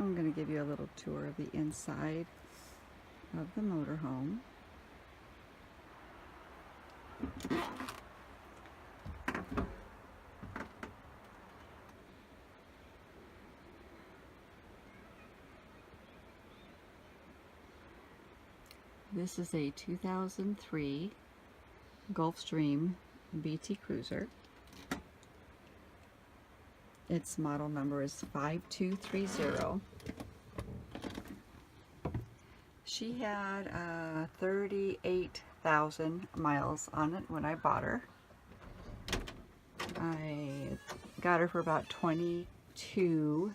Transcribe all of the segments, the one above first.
I'm going to give you a little tour of the inside of the motorhome. This is a 2003 Gulfstream BT Cruiser. Its model number is 5230. She had 38,000 miles on it when I bought her. I got her for about 22.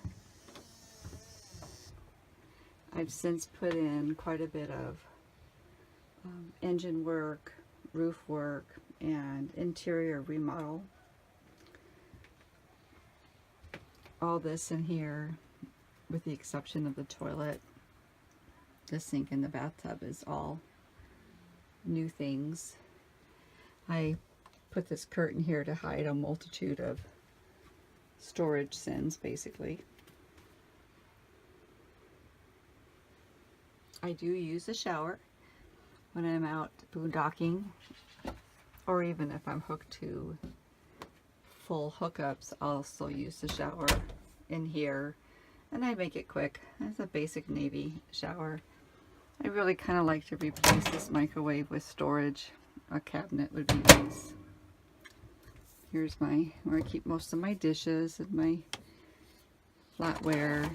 I've since put in quite a bit of engine work, roof work, and interior remodel. All this in here, with the exception of the toilet, the sink, and the bathtub, is all new things. I put this curtain here to hide a multitude of storage sins, basically. I do use a shower when I'm out boondocking, or even if I'm hooked to full hookups, I'll still use the shower in here, and I make it quick. It's a basic Navy shower. I really kind of like to replace this microwave with storage. A cabinet would be nice. Here's where I keep most of my dishes and my flatware.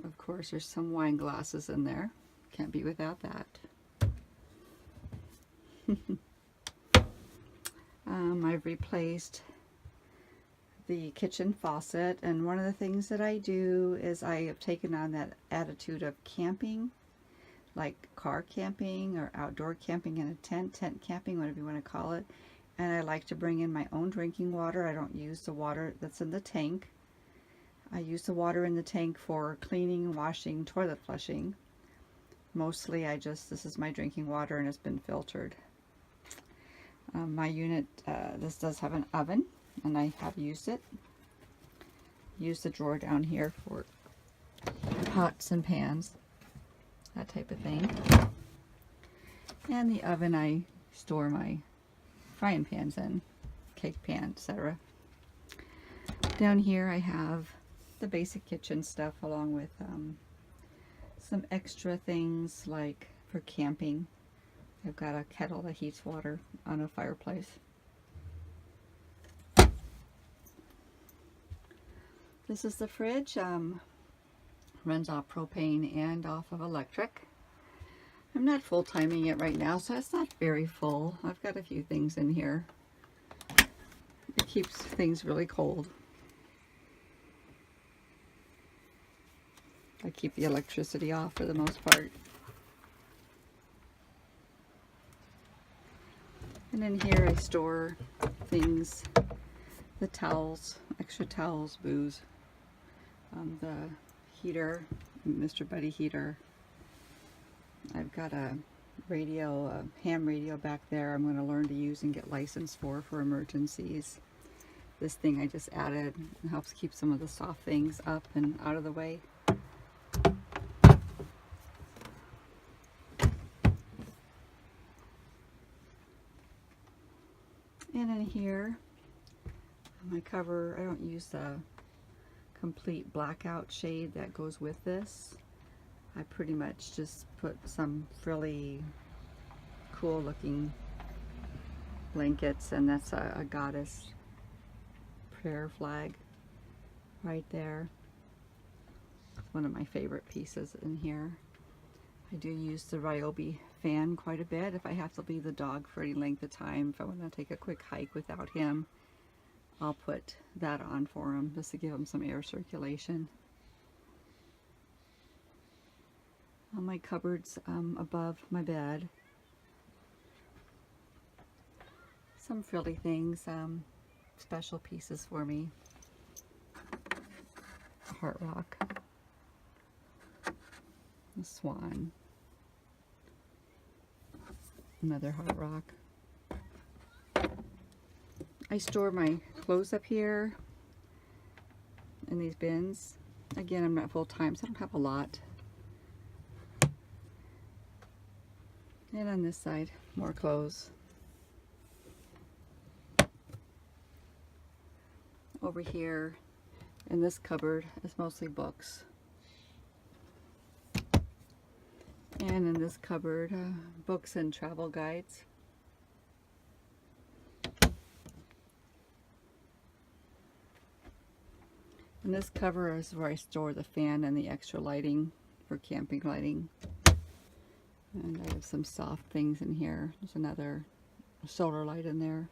Of course, there's some wine glasses in there. Can't be without that. I've replaced the kitchen faucet, and one of the things that I do is I have taken on that attitude of camping, like car camping or outdoor camping in a tent camping, whatever you want to call it. And I like to bring in my own drinking water. I don't use the water that's in the tank. I use the water in the tank for cleaning, washing, toilet flushing. Mostly this is my drinking water, and it's been filtered. My unit, this does have an oven, and I have used it. Use the drawer down here for pots and pans, that type of thing. And the oven I store my frying pans in, cake pan, etc. Down here I have the basic kitchen stuff, along with some extra things like for camping. I've got a kettle that heats water on a fireplace. This is the fridge. Runs off propane and off of electric. I'm not full timing it right now, so it's not very full. I've got a few things in here. It keeps things really cold. I keep the electricity off for the most part. And in here I store things, the towels, extra towels, booze, the heater, Mr. Buddy heater. I've got a radio, a ham radio back there I'm going to learn to use and get licensed for emergencies. This thing I just added helps keep some of the soft things up and out of the way. And in here, my cover, I don't use the complete blackout shade that goes with this. I pretty much just put some frilly, cool looking blankets, and that's a goddess prayer flag right there. It's one of my favorite pieces in here. I do use the Ryobi fan quite a bit if I have to leave the dog for any length of time. If I want to take a quick hike without him, I'll put that on for him just to give him some air circulation. On my cupboards above my bed, some frilly things, special pieces for me. Heart rock, a swan, another heart rock. I store my clothes up here in these bins, Again, I'm not full-time, so I don't have a lot. And on this side, more clothes. Over here in this cupboard is mostly books. And in this cupboard, books and travel guides. And this cover is where I store the fan and the extra lighting for camping lighting. And I have some soft things in here. There's another solar light in there.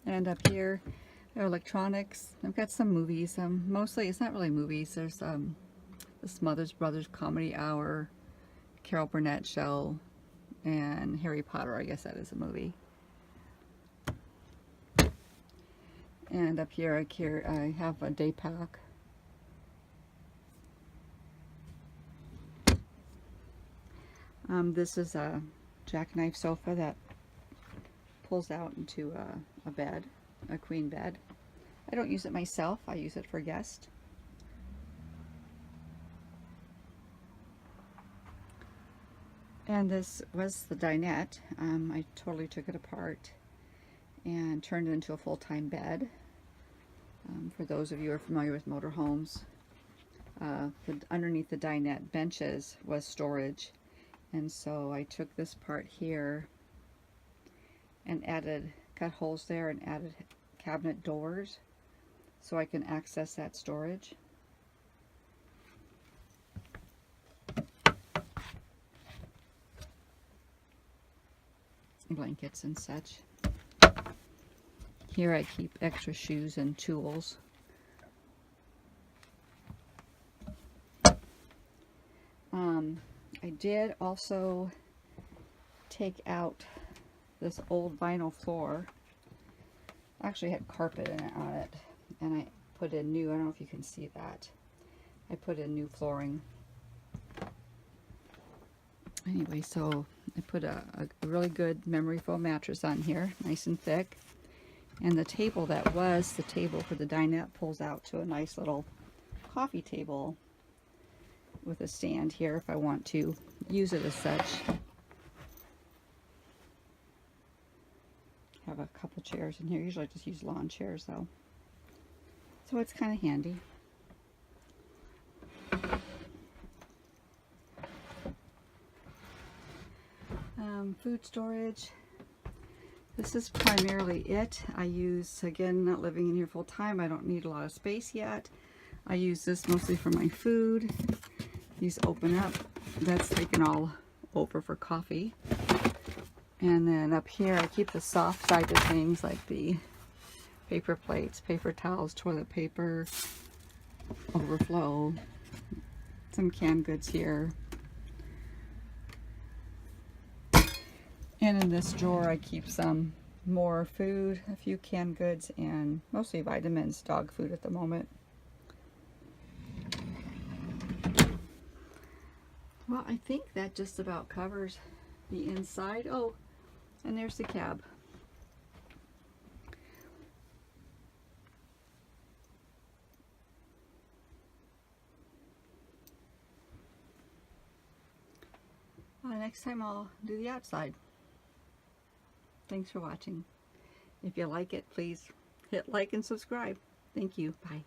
And up here, electronics. I've got some movies. Mostly, it's not really movies. There's the Smothers Brothers Comedy Hour, Carol Burnett Show, and Harry Potter. I guess that is a movie. And up here, I have a day pack. This is a jackknife sofa that pulls out into a bed, a queen bed. I don't use it myself. I use it for guests. And this was the dinette. I totally took it apart and turned it into a full-time bed. For those of you who are familiar with motorhomes, underneath the dinette benches was storage, and so I took this part here and cut holes there and added cabinet doors so I can access that storage. Blankets and such. Here I keep extra shoes and tools. I did also take out this old vinyl floor. Actually had carpet on it, and I put in new, I don't know if you can see that. I put in new flooring. Anyway, so I put a really good memory foam mattress on here, nice and thick. And the table that was the table for the dinette pulls out to a nice little coffee table with a stand here if I want to use it as such. Have a couple chairs in here. Usually I just use lawn chairs though. So it's kind of handy. Food storage. This is primarily it. I use, again, not living in here full time, I don't need a lot of space yet. I use this mostly for my food. These open up. That's taken all over for coffee. And then up here I keep the soft side of things like the paper plates, paper towels, toilet paper, overflow, some canned goods here. And in this drawer I keep some more food, a few canned goods, and mostly vitamins, dog food at the moment. Well, I think that just about covers the inside. Oh, and there's the cab. Next time I'll do the outside. Thanks for watching. If you like it, please hit like and subscribe. Thank you. Bye.